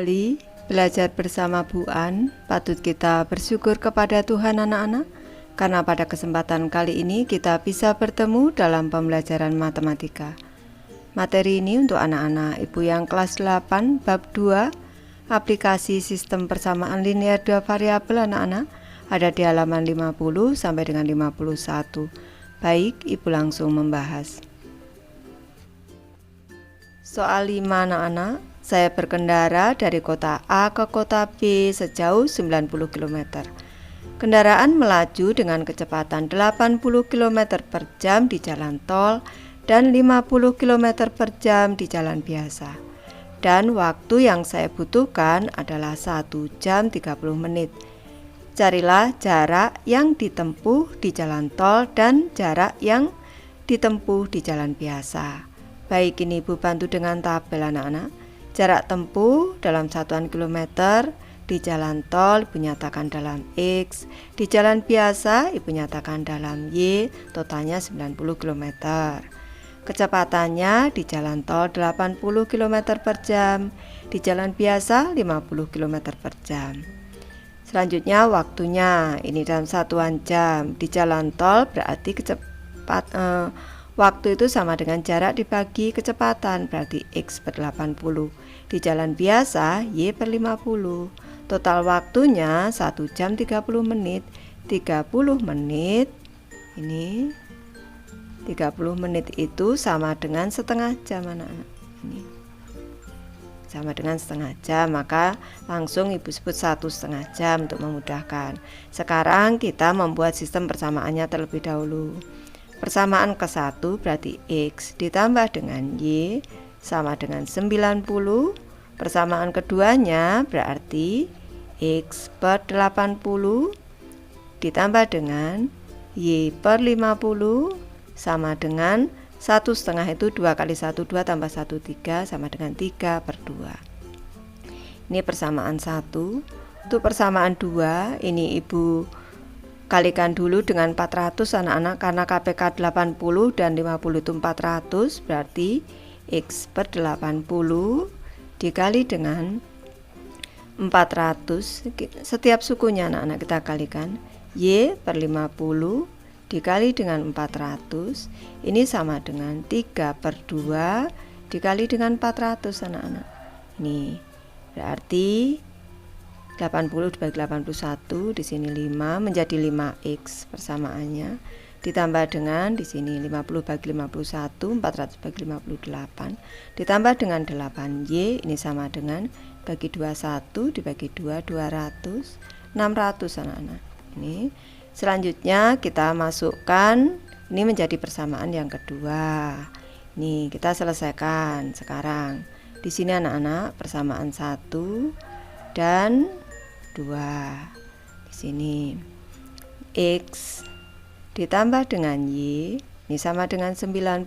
kembali belajar bersama Bu An. Patut kita bersyukur kepada Tuhan anak-anak, karena pada kesempatan kali ini kita bisa bertemu dalam pembelajaran matematika. Materi ini untuk anak-anak Ibu yang kelas 8 bab 2, aplikasi sistem persamaan linear dua variabel anak-anak, ada di halaman 50 sampai dengan 51. Baik, Ibu langsung membahas. Soal 5 anak-anak, saya berkendara dari kota A ke kota B sejauh 90 km. Kendaraan melaju dengan kecepatan 80 km per jam di jalan tol dan 50 km per jam di jalan biasa. Dan waktu yang saya butuhkan adalah 1 jam 30 menit. Carilah jarak yang ditempuh di jalan tol dan jarak yang ditempuh di jalan biasa. Baik, ini Ibu bantu dengan tabel anak-anak. Jarak tempuh dalam satuan kilometer, di jalan tol Ibu nyatakan dalam X, di jalan biasa Ibu nyatakan dalam Y, totalnya 90 km. Kecepatannya di jalan tol 80 km per jam, di jalan biasa 50 km per jam. Selanjutnya waktunya, ini dalam satuan jam. Di jalan tol berarti waktu itu sama dengan jarak dibagi kecepatan, berarti X per 80. Di jalan biasa, Y per 50. Total waktunya 1 jam 30 menit. 30 menit, ini 30 menit itu sama dengan setengah jam anak-anak. Ini sama dengan setengah jam, maka langsung Ibu sebut 1,5 jam untuk memudahkan. Sekarang kita membuat sistem persamaannya terlebih dahulu. Persamaan ke-1 berarti X ditambah dengan Y sama dengan 90. Persamaan keduanya berarti X per 80 ditambah dengan Y per 50 sama dengan 1,5 itu 2 kali 1, 2 tambah 1, 3 sama dengan 3 per 2. Ini persamaan 1. Untuk persamaan 2, ini Ibu kalikan dulu dengan 400 anak-anak, karena KPK 80 dan 50 itu 400, berarti X per 80 dikali dengan 400, setiap sukunya anak-anak kita kalikan, Y per 50 dikali dengan 400, ini sama dengan 3 per 2 dikali dengan 400 anak-anak. Ini berarti 80 dibagi 81, di sini 5 menjadi 5x persamaannya, ditambah dengan di sini 50 bagi 51, 400 bagi 58, ditambah dengan 8y, ini sama dengan bagi 21 dibagi 2, 200, 600 anak-anak. Ini selanjutnya kita masukkan, ini menjadi persamaan yang kedua. Ini kita selesaikan sekarang. Di sini anak-anak persamaan 1 dan 2. Di sini X ditambah dengan Y, ini sama dengan 90.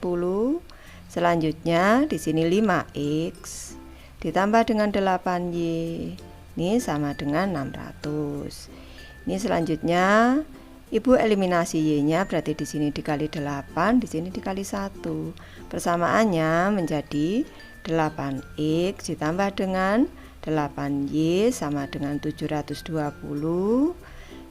Selanjutnya di sini 5X ditambah dengan 8Y, ini sama dengan 600. Ini selanjutnya Ibu eliminasi Y-nya, berarti di sini dikali 8, di sini dikali 1. Persamaannya menjadi 8X ditambah dengan 8Y sama dengan 720.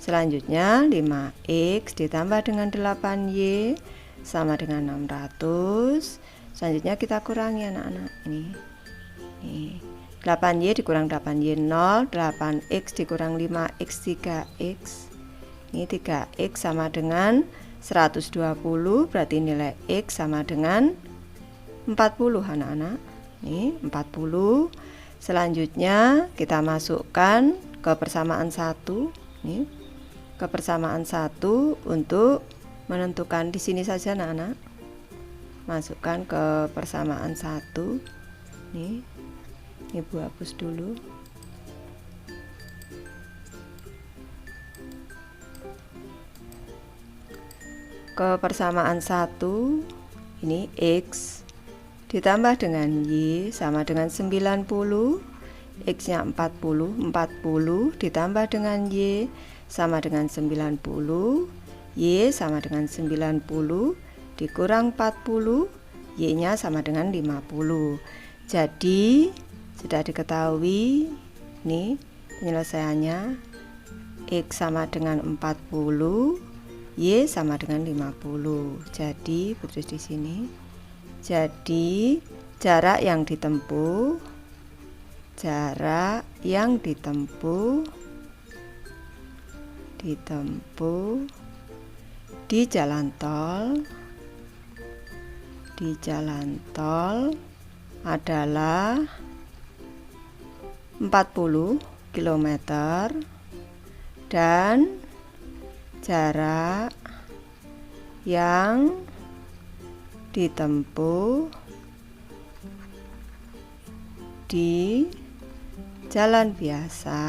Selanjutnya 5X ditambah dengan 8Y sama dengan 600. Selanjutnya kita kurangi anak-anak. Ini 8Y dikurang 8Y 0, 8X dikurang 5X 3X. Ini 3X sama dengan 120, berarti nilai X sama dengan 40 anak-anak. Ini 40. Selanjutnya kita masukkan ke persamaan 1. Ini ke persamaan 1 untuk menentukan di sini saja anak-anak. Masukkan ke persamaan 1. Nih, Ibu hapus dulu. Ke persamaan 1, ini X ditambah dengan Y sama dengan 90, X nya 40, 40 ditambah dengan Y sama dengan 90, Y sama dengan 90 dikurang 40, Y nya sama dengan 50. Jadi Sudah diketahui, ini penyelesaiannya. X sama dengan 40, Y sama dengan 50. Jadi terus di sini. Jadi jarak yang ditempuh di jalan tol adalah 40 km dan jarak yang ditempuh di jalan biasa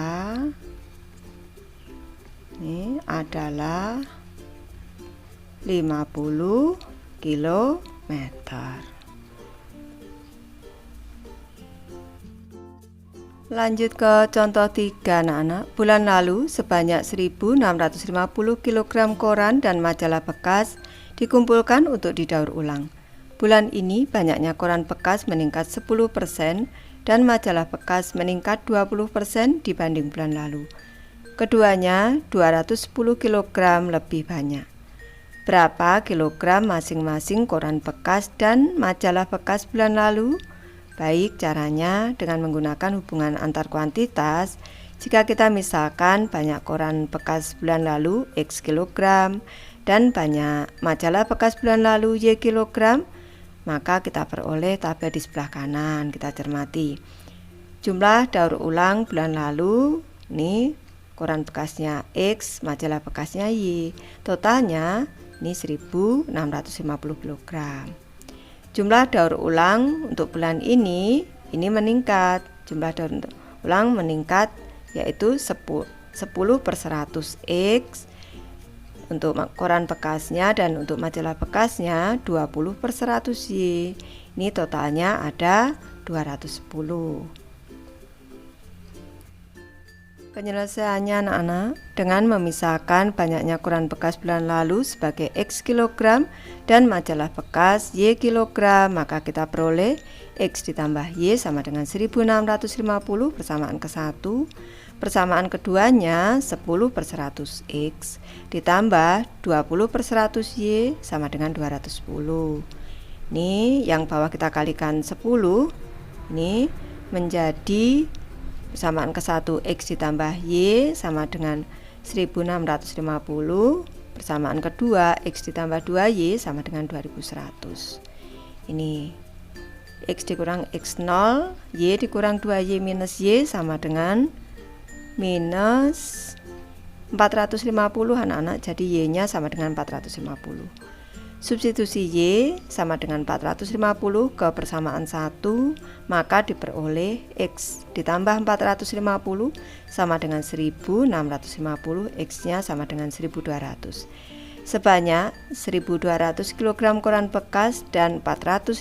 ini adalah 50 km. Lanjut ke contoh 3 anak-anak. Bulan lalu sebanyak 1650 kg koran dan majalah bekas dikumpulkan untuk didaur ulang. Bulan ini banyaknya koran bekas meningkat 10% dan majalah bekas meningkat 20% dibanding bulan lalu. Keduanya 210 kg lebih banyak. Berapa kilogram masing-masing koran bekas dan majalah bekas bulan lalu? Baik, caranya dengan menggunakan hubungan antar kuantitas. Jika kita misalkan banyak koran bekas bulan lalu X kilogram dan banyak majalah bekas bulan lalu Y kilogram, maka kita peroleh tabel di sebelah kanan. Kita cermati jumlah daur ulang bulan lalu, ini koran bekasnya X, majalah bekasnya Y. Totalnya ini 1650 kg. Jumlah daur ulang untuk bulan ini meningkat. Jumlah daur ulang meningkat yaitu 10 per 100 X untuk koran bekasnya dan untuk majalah bekasnya 20 per 100 Y. Ini totalnya ada 210. Penyelesaiannya anak-anak, dengan memisahkan banyaknya koran bekas bulan lalu sebagai X kilogram dan majalah bekas Y kilogram, maka kita peroleh X ditambah Y sama dengan 1650 persamaan ke-1. Persamaan keduanya 10 per 100 X ditambah 20 per 100 Y sama dengan 210. Ini yang bawah kita kalikan 10, ini menjadi persamaan ke-1 X ditambah Y sama dengan 1650. Persamaan kedua X ditambah 2Y sama dengan 2100. Ini X dikurang X0, Y dikurang 2Y minus Y sama dengan minus 450 anak-anak. Jadi Y nya sama dengan 450. Substitusi Y sama dengan 450 ke persamaan 1, maka diperoleh X ditambah 450 sama dengan 1650, X nya sama dengan 1200. Sebanyak 1200 kg koran bekas dan 450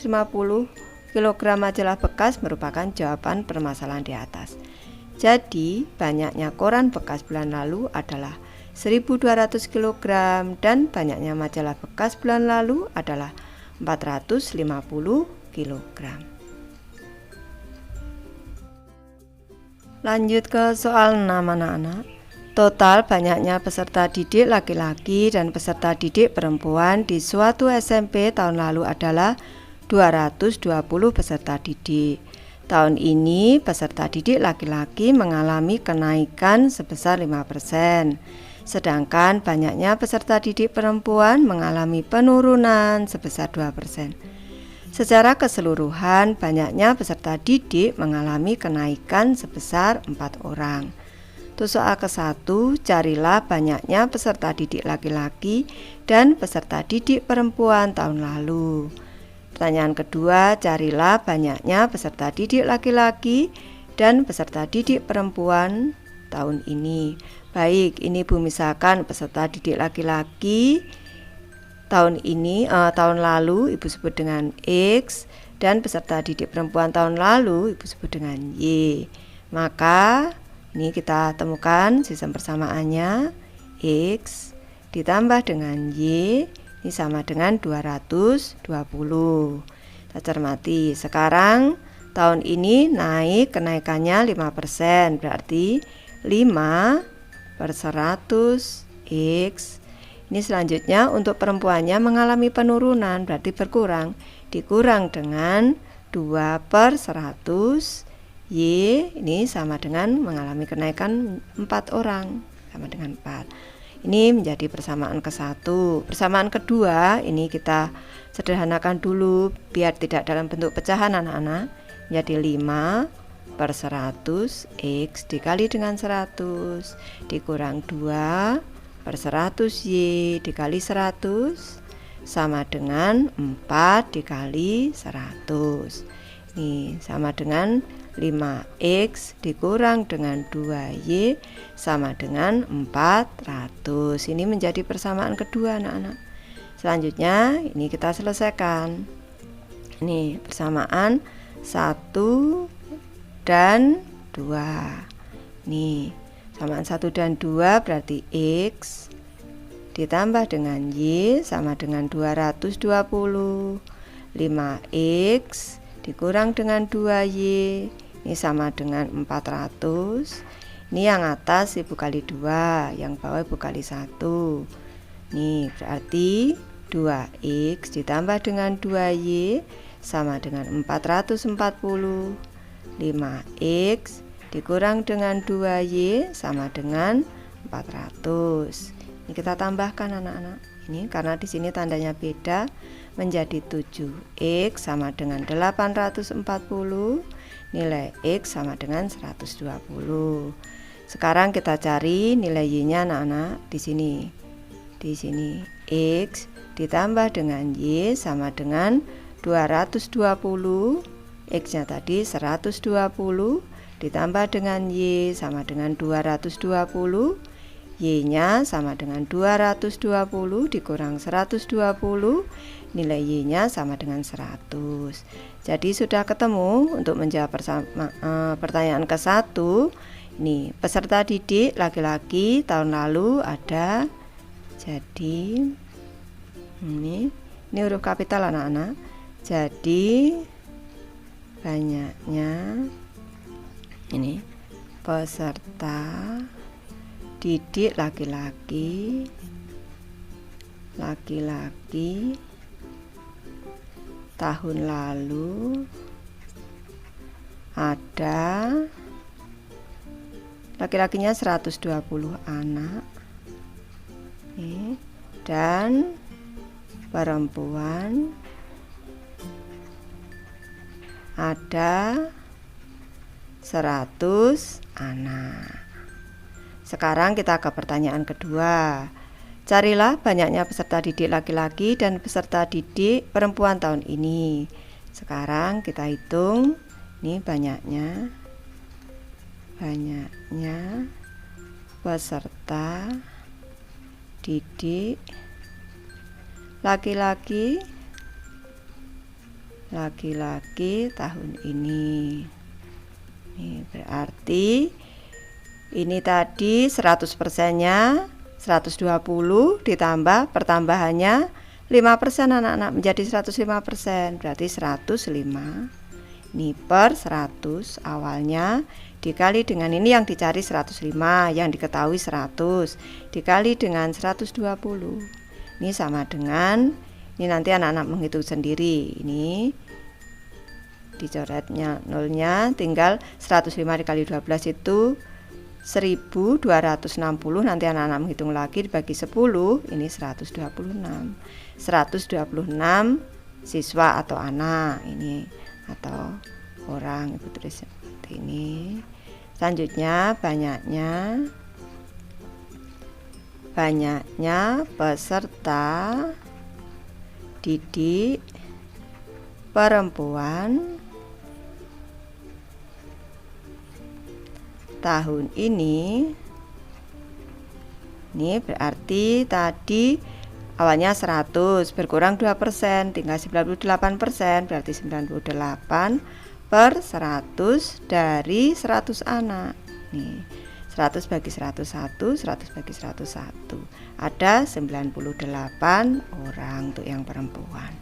kg majalah bekas merupakan jawaban permasalahan di atas. Jadi banyaknya koran bekas bulan lalu adalah 1200 kg dan banyaknya majalah bekas bulan lalu adalah 450 kg. Lanjut ke soal 6 anak-anak. Total banyaknya peserta didik laki-laki dan peserta didik perempuan di suatu SMP tahun lalu adalah 220 peserta didik. Tahun ini peserta didik laki-laki mengalami kenaikan sebesar 5%. Sedangkan banyaknya peserta didik perempuan mengalami penurunan sebesar 2%. Secara keseluruhan, banyaknya peserta didik mengalami kenaikan sebesar 4 orang. Untuk soal ke-1, carilah banyaknya peserta didik laki-laki dan peserta didik perempuan tahun lalu. Pertanyaan kedua, carilah banyaknya peserta didik laki-laki dan peserta didik perempuan tahun ini. Baik, ini Bu misalkan peserta didik laki-laki tahun lalu Ibu sebut dengan X dan peserta didik perempuan tahun lalu Ibu sebut dengan Y. Maka ini kita temukan sistem persamaannya. X ditambah dengan Y ini sama dengan 220. Kita cermati. Sekarang Tahun ini kenaikannya 5%, berarti 5 per 100 X. Ini selanjutnya untuk perempuannya mengalami penurunan, berarti berkurang, dikurang dengan 2 per 100 Y. Ini sama dengan mengalami kenaikan 4 orang, sama dengan 4. Ini menjadi persamaan ke-1. Persamaan kedua ini kita sederhanakan dulu biar tidak dalam bentuk pecahan anak-anak. Jadi 5 per 100 X dikali dengan 100 dikurang 2 per 100 Y dikali 100 sama dengan 4 dikali 100. Ini sama dengan 5X dikurang dengan 2Y sama dengan 400. Ini menjadi persamaan kedua anak-anak. Selanjutnya ini kita selesaikan. Ini persamaan 1 dan 2. Nih, samaan 1 dan 2 berarti X ditambah dengan Y sama dengan 220. 5X dikurang dengan 2Y ini sama dengan 400. Ini yang atas Ibu kali 2, yang bawah Ibu kali 1. Nih, berarti 2X ditambah dengan 2Y sama dengan 440. 5X dikurang dengan 2Y sama dengan 400. Ini kita tambahkan anak-anak. Ini karena di sini tandanya beda menjadi 7X sama dengan 840. Nilai X sama dengan 120. Sekarang kita cari nilai Y-nya anak-anak di sini. Di sini X ditambah dengan Y sama dengan 220. X-nya tadi 120 ditambah dengan Y sama dengan 220. Y-nya sama dengan 220 dikurang 120. Nilai Y-nya sama dengan 100. Jadi sudah ketemu untuk menjawab pertanyaan ke-1. Ini peserta didik laki-laki tahun lalu ada. Jadi ini huruf kapital anak-anak. Jadi banyaknya ini peserta didik laki-laki tahun lalu ada laki-lakinya 120 anak dan perempuan ada 100 anak. Sekarang kita ke pertanyaan kedua. Carilah banyaknya peserta didik laki-laki dan peserta didik perempuan tahun ini. Sekarang kita hitung. Ini banyaknya peserta didik laki-laki tahun ini. Ini berarti ini tadi 100%-nya 120 ditambah pertambahannya 5% anak-anak menjadi 105%, berarti 105. Ini per 100 awalnya dikali dengan ini yang dicari 105, yang diketahui 100 dikali dengan 120. Ini sama dengan, ini nanti anak-anak menghitung sendiri. Ini dicoretnya nolnya, tinggal 105 dikali 12 itu 1260. Nanti anak-anak menghitung lagi dibagi 10, ini 126. 126 siswa atau anak ini, atau orang, Ibu tulis seperti ini. Selanjutnya banyaknya peserta didik perempuan tahun ini. Ini berarti tadi awalnya 100 berkurang 2%, tinggal 98%, berarti 98 per 100 dari 100 anak. Nih, 100 bagi 101, 100 bagi 101. Ada 98 orang untuk yang perempuan.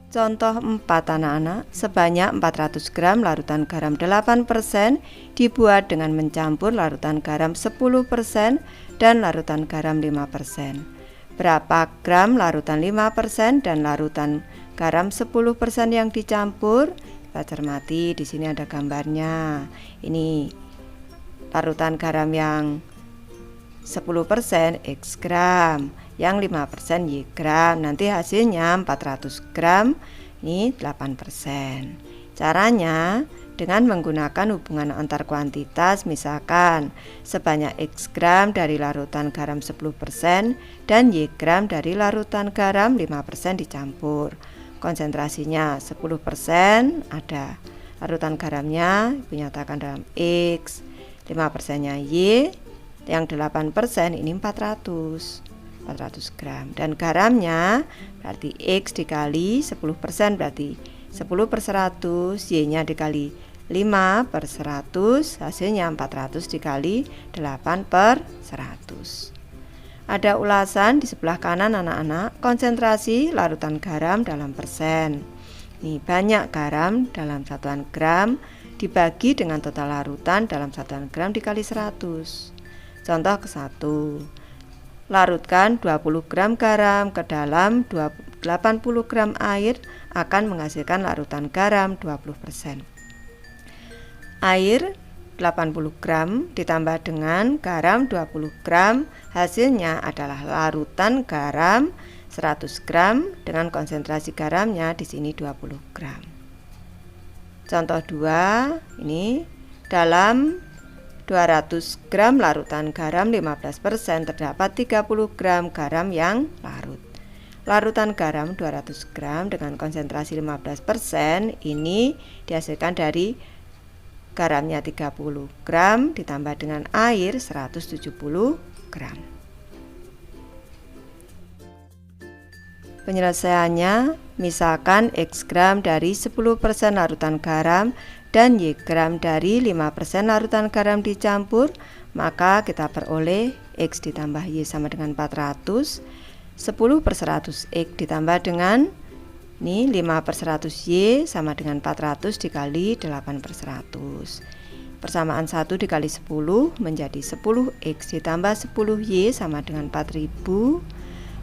Contoh 4 anak-anak, sebanyak 400 gram larutan garam 8% dibuat dengan mencampur larutan garam 10% dan larutan garam 5%. Berapa gram larutan 5% dan larutan garam 10% yang dicampur? Kita cermati, di sini ada gambarnya. Ini larutan garam yang 10% X gram, yang 5% Y gram. Nanti hasilnya 400 gram, ini 8%. Caranya dengan menggunakan hubungan antar kuantitas, misalkan sebanyak X gram dari larutan garam 10% dan Y gram dari larutan garam 5% dicampur. Konsentrasinya 10% ada larutan garamnya dinyatakan dalam X, 5%-nya Y, yang 8% ini 400 gram, dan garamnya berarti X dikali 10% berarti 10/100, Y-nya dikali 5/100, hasilnya 400 dikali 8/100. Ada ulasan di sebelah kanan anak-anak, konsentrasi larutan garam dalam persen. Nih, banyak garam dalam satuan gram dibagi dengan total larutan dalam satuan gram dikali 100. Contoh ke-1, larutkan 20 gram garam ke dalam 80 gram air akan menghasilkan larutan garam 20%. Air 80 gram ditambah dengan garam 20 gram, hasilnya adalah larutan garam 100 gram dengan konsentrasi garamnya di sini 20 gram. Contoh 2, ini dalam 200 gram larutan garam 15% terdapat 30 gram garam yang larut. Larutan garam 200 gram dengan konsentrasi 15% ini dihasilkan dari garamnya 30 gram ditambah dengan air 170 gram. Penyelesaiannya, misalkan X gram dari 10% larutan garam dan Y gram dari 5% larutan garam dicampur, maka kita peroleh X ditambah Y sama dengan 400, 10/100 X ditambah dengan 5/100 Y sama dengan 400 dikali 8/100. Persamaan 1 dikali 10 menjadi 10 X ditambah 10 Y sama dengan 4000.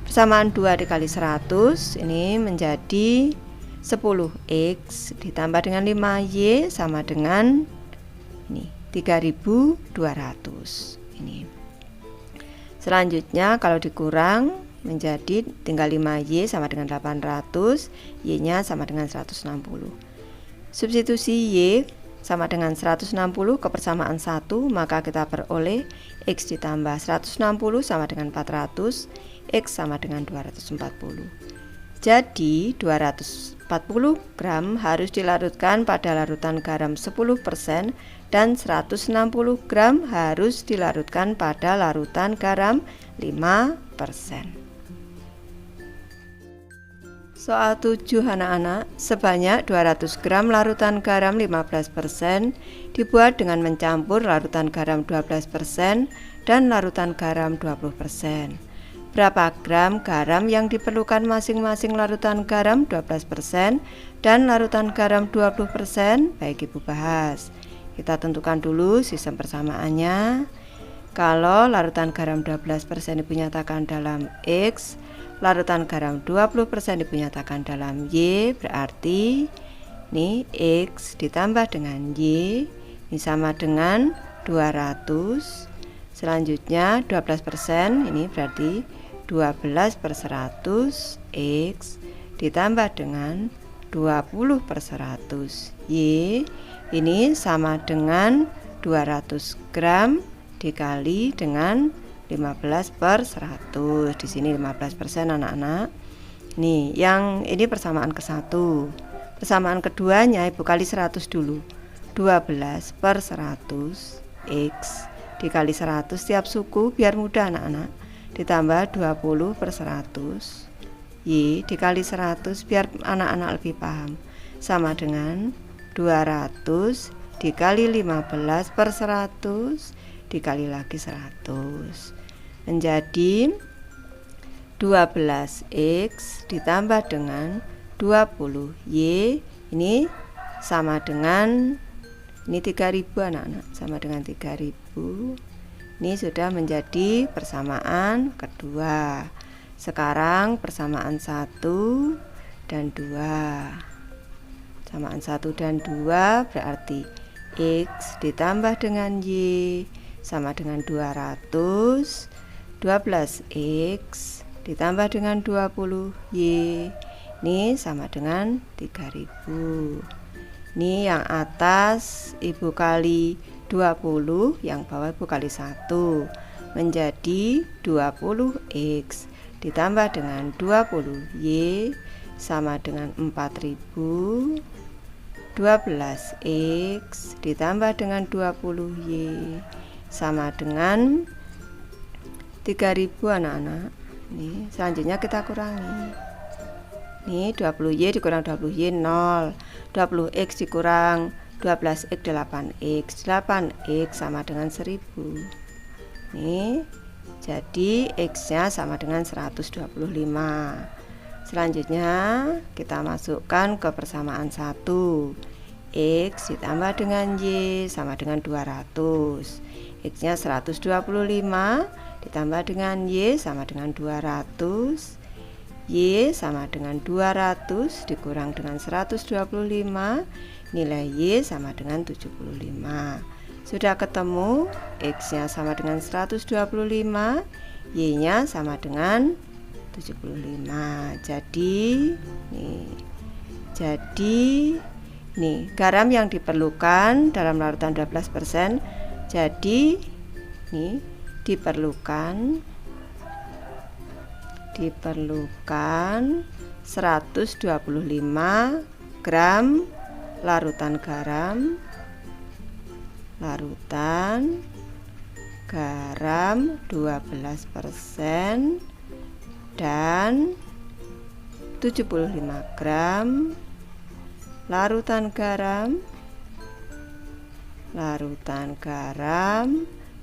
Persamaan 2 dikali 100 ini menjadi 10X ditambah dengan 5Y sama dengan 3200 ini. Selanjutnya kalau dikurang menjadi tinggal 5Y sama dengan 800, Y-nya sama dengan 160. Substitusi Y sama dengan 160 ke persamaan 1, maka kita peroleh X ditambah 160 sama dengan 400, X sama dengan 240. Jadi 240 gram harus dilarutkan pada larutan garam 10% dan 160 gram harus dilarutkan pada larutan garam 5%. Soal 7 anak-anak, sebanyak 200 gram larutan garam 15% dibuat dengan mencampur larutan garam 12% dan larutan garam 20%. Berapa gram garam yang diperlukan masing-masing larutan garam 12% dan larutan garam 20%? Baik, Ibu bahas. Kita tentukan dulu sistem persamaannya. Kalau larutan garam 12% dinyatakan dalam X, larutan garam 20% dinyatakan dalam Y, berarti ini X ditambah dengan Y ini sama dengan 200. Selanjutnya 12% ini berarti 12/100 X ditambah dengan 20/100 Y ini sama dengan 200 gram dikali dengan 15/100. Di sini 15% anak-anak. Nih, yang ini persamaan ke-1. Persamaan keduanya Ibu kali 100 dulu. 12/100 X dikali 100 tiap suku biar mudah anak-anak. Ditambah 20/100 Y dikali 100 biar anak-anak lebih paham. Sama dengan 200 dikali 15/100 dikali lagi 100 menjadi 12X ditambah dengan 20. Y ini sama dengan, ini 3000 anak-anak, sama dengan 3000. Ini sudah menjadi persamaan kedua. Sekarang persamaan 1 dan 2. Persamaan 1 dan 2 berarti X ditambah dengan Y sama dengan 200. 12X ditambah dengan 20Y ini sama dengan 3000. Ini yang atas Ibu kali 20, yang bawah Ibu kali 1 menjadi 20X ditambah dengan 20Y sama dengan 4000. 12X ditambah dengan 20Y sama dengan 3000 anak-anak. Nih, selanjutnya kita kurangi. Nih, 20Y dikurang 20Y 0. 20X dikurang 12X 8X. 8X sama dengan 1000. Nih, jadi X-nya sama dengan 125. Selanjutnya kita masukkan ke persamaan 1. X ditambah dengan Y sama dengan 200. X-nya 125 ditambah dengan Y sama dengan 200. Y sama dengan 200 dikurang dengan 125. Nilai Y sama dengan 75. Sudah ketemu, X-nya sama dengan 125, Y-nya sama dengan 75. Jadi garam yang diperlukan dalam larutan 12%. Jadi nih diperlukan 125 gram larutan garam 12% dan 75 gram larutan garam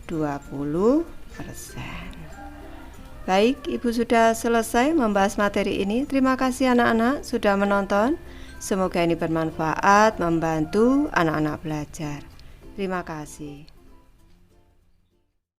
20%. Baik, Ibu sudah selesai membahas materi ini. Terima kasih anak-anak sudah menonton. Semoga ini bermanfaat, membantu anak-anak belajar. Terima kasih.